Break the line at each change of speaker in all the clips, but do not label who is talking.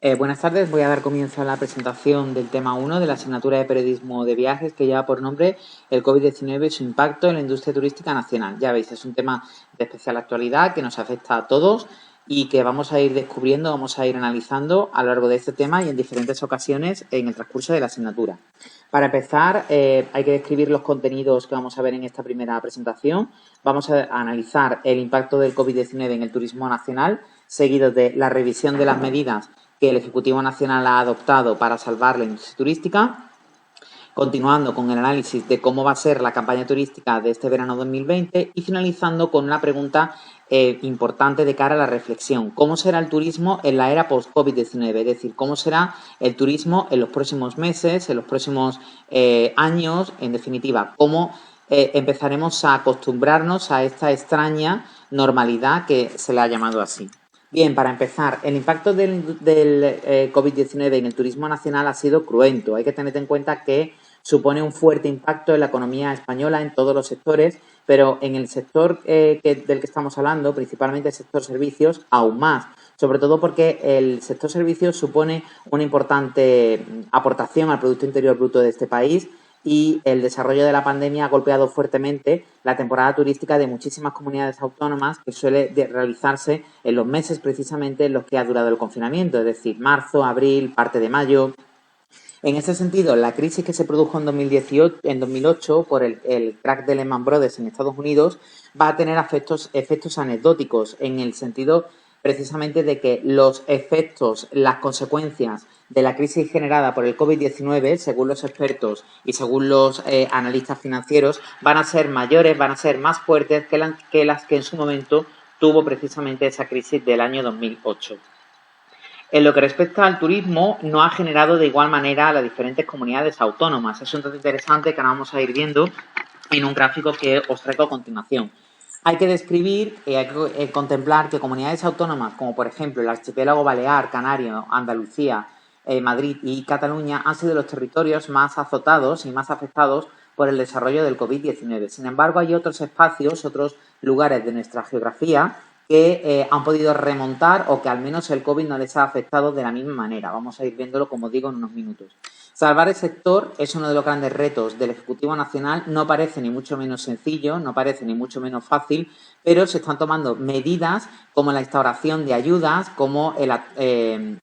Buenas tardes, voy a dar comienzo a la presentación del tema 1 de la asignatura de Periodismo de Viajes que lleva por nombre el COVID-19 y su impacto en la industria turística nacional. Ya veis, es un tema de especial actualidad que nos afecta a todos y que vamos a ir descubriendo, vamos a ir analizando a lo largo de este tema y en diferentes ocasiones en el transcurso de la asignatura. Para empezar, hay que describir los contenidos que vamos a ver en esta primera presentación. Vamos a analizar el impacto del COVID-19 en el turismo nacional, seguido de la revisión de las medidas que el Ejecutivo Nacional ha adoptado para salvar la industria turística, continuando con el análisis de cómo va a ser la campaña turística de este verano 2020 y finalizando con una pregunta importante de cara a la reflexión. ¿Cómo será el turismo en la era post-COVID-19? Es decir, ¿cómo será el turismo en los próximos meses, en los próximos años? En definitiva, ¿cómo empezaremos a acostumbrarnos a esta extraña normalidad que se le ha llamado así? Bien, para empezar, el impacto del COVID-19 en el turismo nacional ha sido cruento. Hay que tener en cuenta que supone un fuerte impacto en la economía española en todos los sectores, pero en el sector del que estamos hablando, principalmente el sector servicios, aún más. Sobre todo porque el sector servicios supone una importante aportación al Producto Interior Bruto de este país y el desarrollo de la pandemia ha golpeado fuertemente la temporada turística de muchísimas comunidades autónomas que suele realizarse en los meses precisamente en los que ha durado el confinamiento, es decir, marzo, abril, parte de mayo. En ese sentido, la crisis que se produjo en 2008 por el crack de Lehman Brothers en Estados Unidos va a tener efectos anecdóticos en el sentido precisamente de que los efectos, las consecuencias de la crisis generada por el COVID-19, según los expertos y según los analistas financieros, van a ser mayores, van a ser más fuertes que las que en su momento tuvo precisamente esa crisis del año 2008. En lo que respecta al turismo, no ha generado de igual manera a las diferentes comunidades autónomas. Es un dato interesante que ahora vamos a ir viendo en un gráfico que os traigo a continuación. Hay que describir y hay que contemplar que comunidades autónomas como por ejemplo el archipiélago Balear, Canario, Andalucía, Madrid y Cataluña han sido los territorios más azotados y más afectados por el desarrollo del COVID-19. Sin embargo, hay otros espacios, otros lugares de nuestra geografía que han podido remontar o que al menos el COVID no les ha afectado de la misma manera. Vamos a ir viéndolo, como digo, en unos minutos. Salvar el sector es uno de los grandes retos del Ejecutivo Nacional. No parece ni mucho menos sencillo, no parece ni mucho menos fácil, pero se están tomando medidas como la instauración de ayudas, como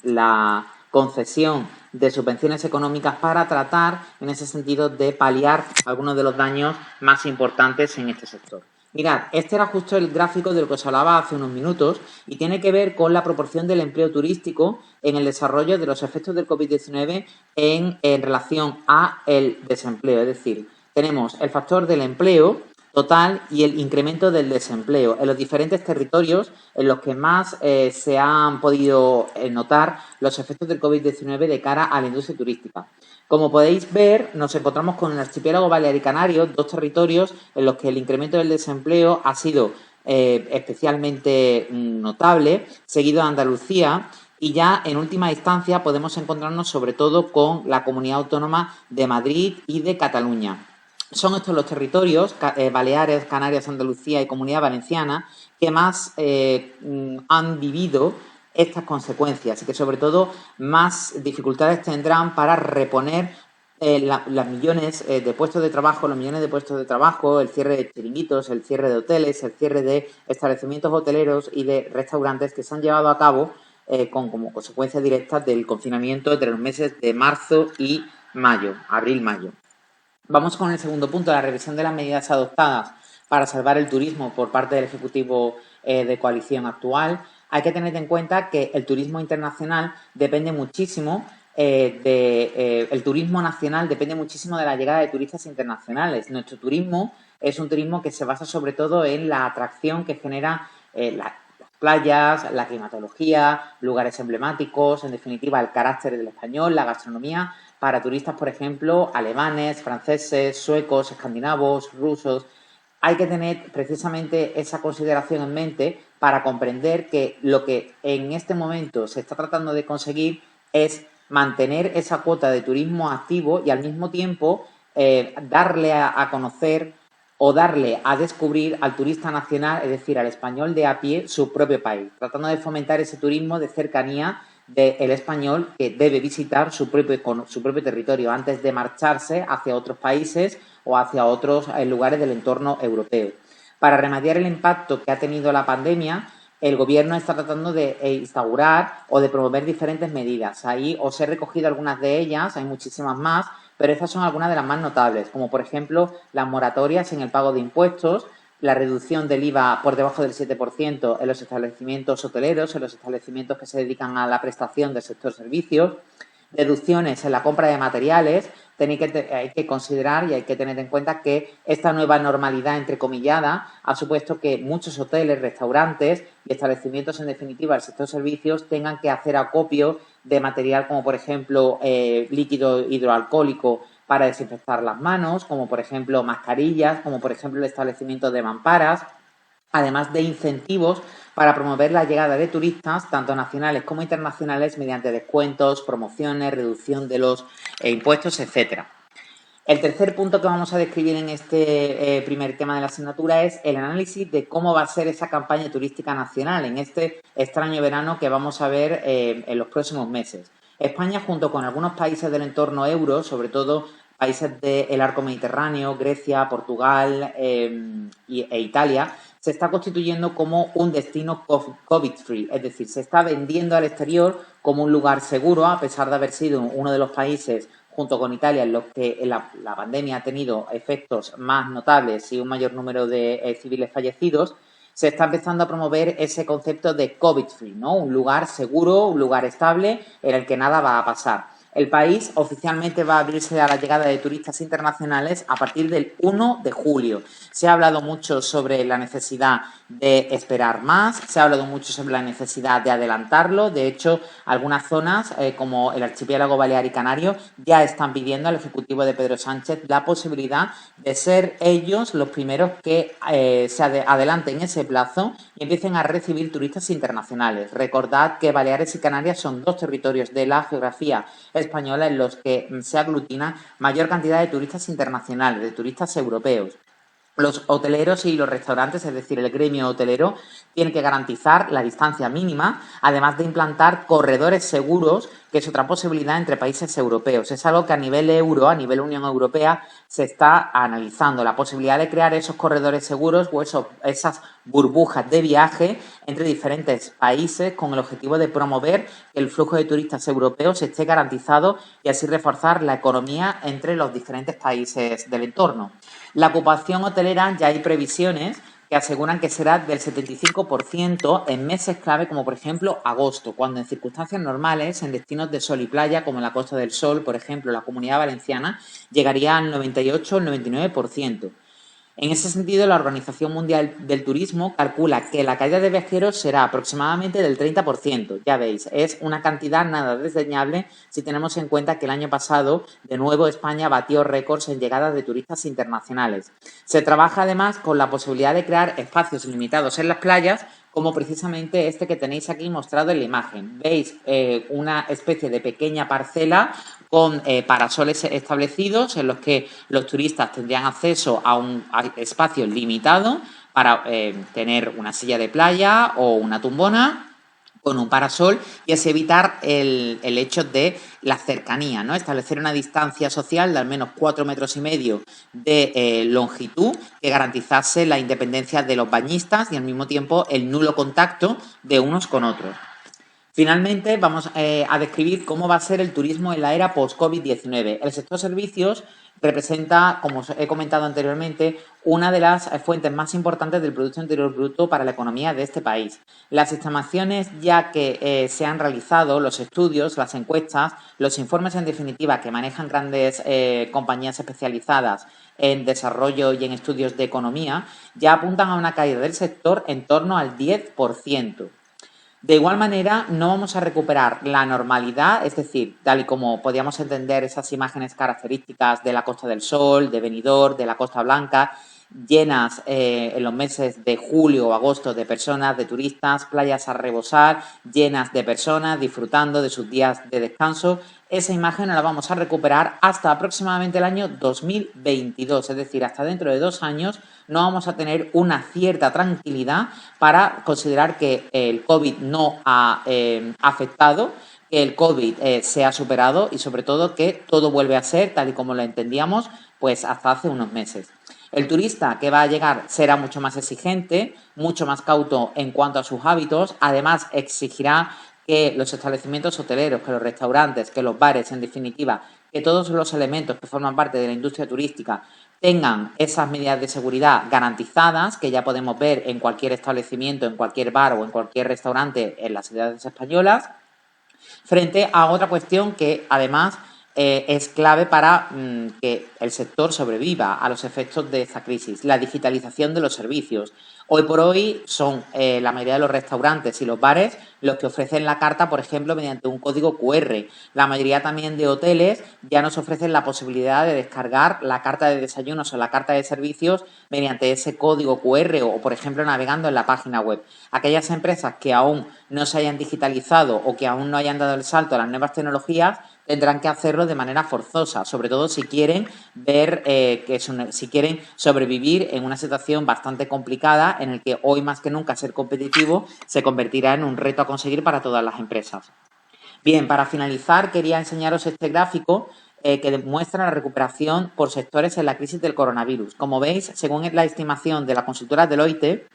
la concesión de subvenciones económicas para tratar, en ese sentido, de paliar algunos de los daños más importantes en este sector. Mirad, este era justo el gráfico del que os hablaba hace unos minutos y tiene que ver con la proporción del empleo turístico en el desarrollo de los efectos del COVID-19 en relación a el desempleo. Es decir, tenemos el factor del empleo total y el incremento del desempleo en los diferentes territorios en los que más se han podido notar los efectos del COVID-19 de cara a la industria turística. Como podéis ver, nos encontramos con el archipiélago Balear y Canarios, dos territorios en los que el incremento del desempleo ha sido especialmente notable, seguido de Andalucía, y ya en última instancia podemos encontrarnos sobre todo con la comunidad autónoma de Madrid y de Cataluña. Son estos los territorios, Baleares, Canarias, Andalucía y Comunidad Valenciana, que más han vivido estas consecuencias y que sobre todo más dificultades tendrán para reponer los millones de puestos de trabajo, el cierre de chiringuitos, el cierre de hoteles, el cierre de establecimientos hoteleros y de restaurantes que se han llevado a cabo como consecuencia directa del confinamiento entre los meses de marzo y mayo, abril-mayo. Vamos con el segundo punto, la revisión de las medidas adoptadas para salvar el turismo por parte del Ejecutivo de coalición actual. Hay que tener en cuenta que el turismo internacional depende muchísimo el turismo nacional depende muchísimo de la llegada de turistas internacionales. Nuestro turismo es un turismo que se basa sobre todo en la atracción que genera las playas, la climatología, lugares emblemáticos, en definitiva el carácter del español, la gastronomía, para turistas, por ejemplo, alemanes, franceses, suecos, escandinavos, rusos. Hay que tener precisamente esa consideración en mente para comprender que lo que en este momento se está tratando de conseguir es mantener esa cuota de turismo activo y al mismo tiempo darle a conocer o darle a descubrir al turista nacional, es decir, al español de a pie, su propio país, tratando de fomentar ese turismo de cercanía del español que debe visitar su propio territorio antes de marcharse hacia otros países o hacia otros lugares del entorno europeo. Para remediar el impacto que ha tenido la pandemia, el Gobierno está tratando de instaurar o de promover diferentes medidas. Ahí os he recogido algunas de ellas, hay muchísimas más, pero estas son algunas de las más notables, como por ejemplo las moratorias en el pago de impuestos, la reducción del IVA por debajo del 7% en los establecimientos hoteleros, en los establecimientos que se dedican a la prestación del sector servicios, deducciones en la compra de materiales. Hay que considerar y hay que tener en cuenta que esta nueva normalidad entrecomillada ha supuesto que muchos hoteles, restaurantes y establecimientos, en definitiva, del sector servicios, tengan que hacer acopio de material como, por ejemplo, líquido hidroalcohólico para desinfectar las manos, como, por ejemplo, mascarillas, como, por ejemplo, el establecimiento de mamparas, además de incentivos para promover la llegada de turistas, tanto nacionales como internacionales, mediante descuentos, promociones, reducción de los impuestos, etcétera. El tercer punto que vamos a describir en este primer tema de la asignatura es el análisis de cómo va a ser esa campaña turística nacional en este extraño verano que vamos a ver en los próximos meses. España, junto con algunos países del entorno euro, sobre todo países del arco mediterráneo, Grecia, Portugal e Italia, se está constituyendo como un destino COVID-free, es decir, se está vendiendo al exterior como un lugar seguro, a pesar de haber sido uno de los países, junto con Italia, en los que la pandemia ha tenido efectos más notables y un mayor número de civiles fallecidos. Se está empezando a promover ese concepto de COVID-free, ¿no? Un lugar seguro, un lugar estable en el que nada va a pasar. El país oficialmente va a abrirse a la llegada de turistas internacionales a partir del 1 de julio. Se ha hablado mucho sobre la necesidad de esperar más, se ha hablado mucho sobre la necesidad de adelantarlo. De hecho, algunas zonas, como el archipiélago balear y canario, ya están pidiendo al Ejecutivo de Pedro Sánchez la posibilidad de ser ellos los primeros que se adelanten ese plazo y empiecen a recibir turistas internacionales. Recordad que Baleares y Canarias son dos territorios de la geografía española en los que se aglutina mayor cantidad de turistas internacionales, de turistas europeos. Los hoteleros y los restaurantes, es decir, el gremio hotelero, tienen que garantizar la distancia mínima, además de implantar corredores seguros, que es otra posibilidad entre países europeos. Es algo que a nivel a nivel Unión Europea, se está analizando, la posibilidad de crear esos corredores seguros o esas burbujas de viaje entre diferentes países con el objetivo de promover que el flujo de turistas europeos esté garantizado y así reforzar la economía entre los diferentes países del entorno. La ocupación hotelera, ya hay previsiones que aseguran que será del 75% en meses clave como por ejemplo agosto, cuando en circunstancias normales, en destinos de sol y playa como la Costa del Sol, por ejemplo la Comunidad Valenciana, llegaría al 98 o el 99%. En ese sentido, la Organización Mundial del Turismo calcula que la caída de viajeros será aproximadamente del 30%. Ya veis, es una cantidad nada desdeñable si tenemos en cuenta que el año pasado, de nuevo, España batió récords en llegadas de turistas internacionales. Se trabaja además con la posibilidad de crear espacios limitados en las playas, como precisamente este que tenéis aquí mostrado en la imagen. Veis una especie de pequeña parcela con parasoles establecidos en los que los turistas tendrían acceso a un espacio limitado para tener una silla de playa o una tumbona con un parasol y así evitar el hecho de la cercanía, ¿no? Establecer una distancia social de al menos 4,5 metros de longitud que garantizase la independencia de los bañistas y al mismo tiempo el nulo contacto de unos con otros. Finalmente, vamos a describir cómo va a ser el turismo en la era post-COVID-19. El sector servicios representa, como os he comentado anteriormente, una de las fuentes más importantes del Producto Interior Bruto para la economía de este país. Las estimaciones ya que se han realizado, los estudios, las encuestas, los informes en definitiva que manejan grandes compañías especializadas en desarrollo y en estudios de economía, ya apuntan a una caída del sector en torno al 10%. De igual manera, no vamos a recuperar la normalidad, es decir, tal y como podíamos entender esas imágenes características de la Costa del Sol, de Benidorm, de la Costa Blanca, llenas en los meses de julio o agosto de personas, de turistas, playas a rebosar, llenas de personas disfrutando de sus días de descanso. Esa imagen no la vamos a recuperar hasta aproximadamente el año 2022, es decir, hasta dentro de 2 años no vamos a tener una cierta tranquilidad para considerar que el COVID no ha afectado, que el COVID se ha superado y sobre todo que todo vuelve a ser tal y como lo entendíamos pues hasta hace unos meses. El turista que va a llegar será mucho más exigente, mucho más cauto en cuanto a sus hábitos, además exigirá que los establecimientos hoteleros, que los restaurantes, que los bares, en definitiva, que todos los elementos que forman parte de la industria turística tengan esas medidas de seguridad garantizadas, que ya podemos ver en cualquier establecimiento, en cualquier bar o en cualquier restaurante en las ciudades españolas, frente a otra cuestión que además es clave para que el sector sobreviva a los efectos de esta crisis, la digitalización de los servicios. Hoy por hoy son la mayoría de los restaurantes y los bares los que ofrecen la carta, por ejemplo, mediante un código QR. La mayoría también de hoteles ya nos ofrecen la posibilidad de descargar la carta de desayunos o la carta de servicios mediante ese código QR o, por ejemplo, navegando en la página web. Aquellas empresas que aún no se hayan digitalizado o que aún no hayan dado el salto a las nuevas tecnologías tendrán que hacerlo de manera forzosa, sobre todo si quieren si quieren sobrevivir en una situación bastante complicada en el que hoy más que nunca ser competitivo se convertirá en un reto a conseguir para todas las empresas. Bien, para finalizar quería enseñaros este gráfico que demuestra la recuperación por sectores en la crisis del coronavirus. Como veis, según la estimación de la consultora Deloitte,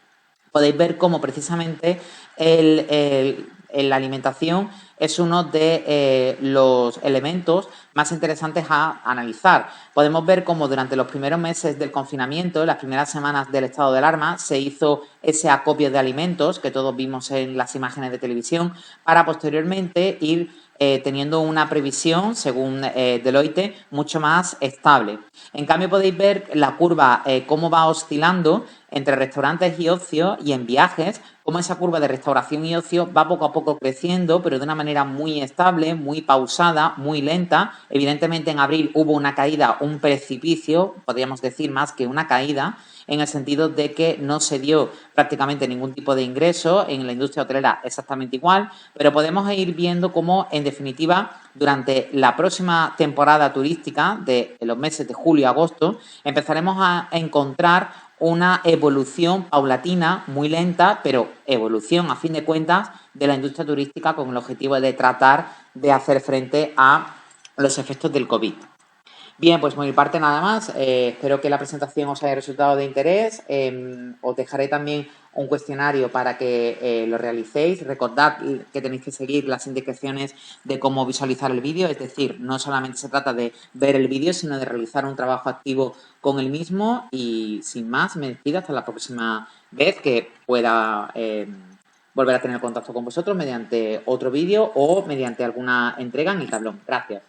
podéis ver cómo precisamente la alimentación es uno de los elementos más interesantes a analizar. Podemos ver cómo durante los primeros meses del confinamiento, las primeras semanas del estado de alarma, se hizo ese acopio de alimentos que todos vimos en las imágenes de televisión para posteriormente ir teniendo una previsión, según Deloitte, mucho más estable. En cambio, podéis ver la curva, cómo va oscilando entre restaurantes y ocio y en viajes, cómo esa curva de restauración y ocio va poco a poco creciendo, pero de una manera muy estable, muy pausada, muy lenta. Evidentemente, en abril hubo una caída, un precipicio, podríamos decir más que una caída, en el sentido de que no se dio prácticamente ningún tipo de ingreso, en la industria hotelera exactamente igual, pero podemos ir viendo cómo, en definitiva, durante la próxima temporada turística de los meses de julio y agosto, empezaremos a encontrar una evolución paulatina, muy lenta, pero evolución a fin de cuentas de la industria turística con el objetivo de tratar de hacer frente a los efectos del COVID. Bien, pues por mi parte nada más. Espero que la presentación os haya resultado de interés. Os dejaré también un cuestionario para que lo realicéis. Recordad que tenéis que seguir las indicaciones de cómo visualizar el vídeo, es decir, no solamente se trata de ver el vídeo, sino de realizar un trabajo activo con el mismo. Y sin más, me despido hasta la próxima vez que pueda volver a tener contacto con vosotros mediante otro vídeo o mediante alguna entrega en el tablón. Gracias.